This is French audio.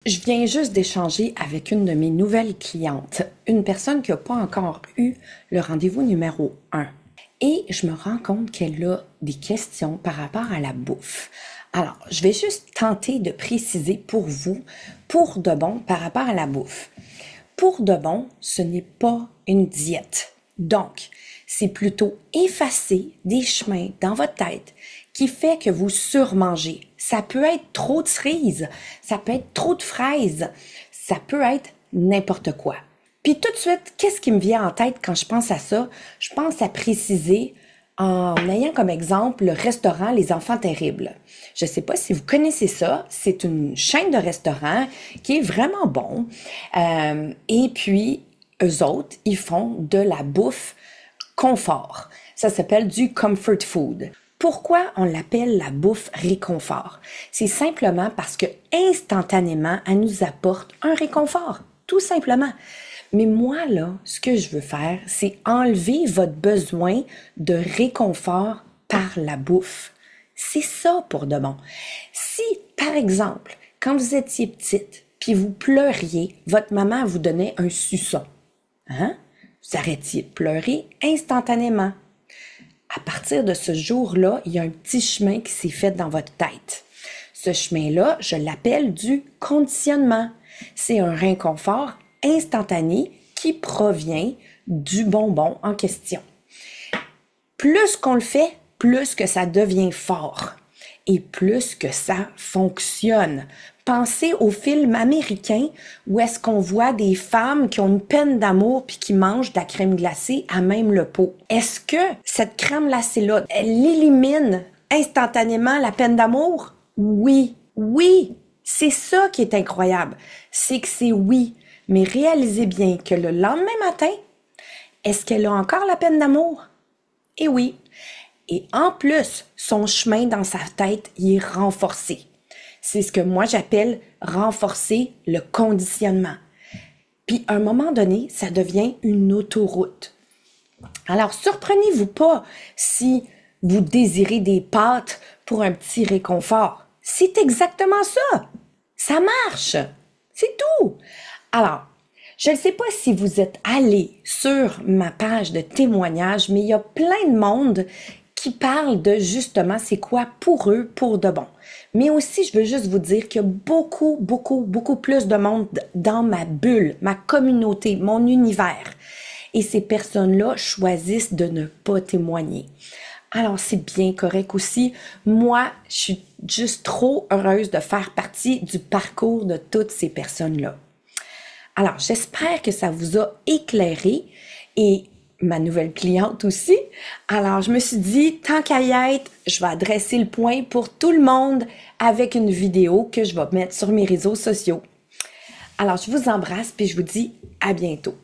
Je viens juste d'échanger avec une de mes nouvelles clientes, une personne qui n'a pas encore eu le rendez-vous numéro 1. Et je me rends compte qu'elle a des questions par rapport à la bouffe. Alors, je vais juste tenter de préciser pour vous, pour de bon, par rapport à la bouffe. Pour de bon, ce n'est pas une diète. Donc, c'est plutôt effacer des chemins dans votre tête qui fait que vous surmangez. Ça peut être trop de cerises, ça peut être trop de fraises, ça peut être n'importe quoi. Puis tout de suite, qu'est-ce qui me vient en tête quand je pense à ça? Je pense à préciser en ayant comme exemple le restaurant Les Enfants Terribles. Je ne sais pas si vous connaissez ça, c'est une chaîne de restaurants qui est vraiment bon. Et puis, eux autres, ils font de la bouffe confort. Ça s'appelle du comfort food. Pourquoi on l'appelle la bouffe réconfort? C'est simplement parce que instantanément, elle nous apporte un réconfort, tout simplement. Mais moi, là, ce que je veux faire, c'est enlever votre besoin de réconfort par la bouffe. C'est ça pour de bon. Si, par exemple, quand vous étiez petite, puis vous pleuriez, votre maman vous donnait un suçon, hein? Vous arrêtiez de pleurer instantanément. À partir de ce jour-là, il y a un petit chemin qui s'est fait dans votre tête. Ce chemin-là, je l'appelle du conditionnement. C'est un réconfort instantané qui provient du bonbon en question. Plus qu'on le fait, plus que ça devient fort et plus que ça fonctionne. Pensez aux films américains où est-ce qu'on voit des femmes qui ont une peine d'amour puis qui mangent de la crème glacée à même le pot. Est-ce que cette crème glacée-là, elle élimine instantanément la peine d'amour? Oui, oui, c'est ça qui est incroyable. C'est que c'est oui, mais réalisez bien que le lendemain matin, est-ce qu'elle a encore la peine d'amour? Eh oui. Et en plus, son chemin dans sa tête, il est renforcé. C'est ce que moi j'appelle renforcer le conditionnement. Puis à un moment donné, ça devient une autoroute. Alors, surprenez-vous pas si vous désirez des pâtes pour un petit réconfort. C'est exactement ça. Ça marche. C'est tout. Alors, je ne sais pas si vous êtes allé sur ma page de témoignages, mais il y a plein de monde qui parle de justement c'est quoi pour eux, pour de bon. Mais aussi, je veux juste vous dire qu'il y a beaucoup plus de monde dans ma bulle, ma communauté, mon univers. Et ces personnes-là choisissent de ne pas témoigner. Alors, c'est bien correct aussi. Moi, je suis juste trop heureuse de faire partie du parcours de toutes ces personnes-là. Alors, j'espère que ça vous a éclairé et ma nouvelle cliente aussi. Alors, je me suis dit, tant qu'à y être, je vais adresser le point pour tout le monde avec une vidéo que je vais mettre sur mes réseaux sociaux. Alors, je vous embrasse puis je vous dis à bientôt.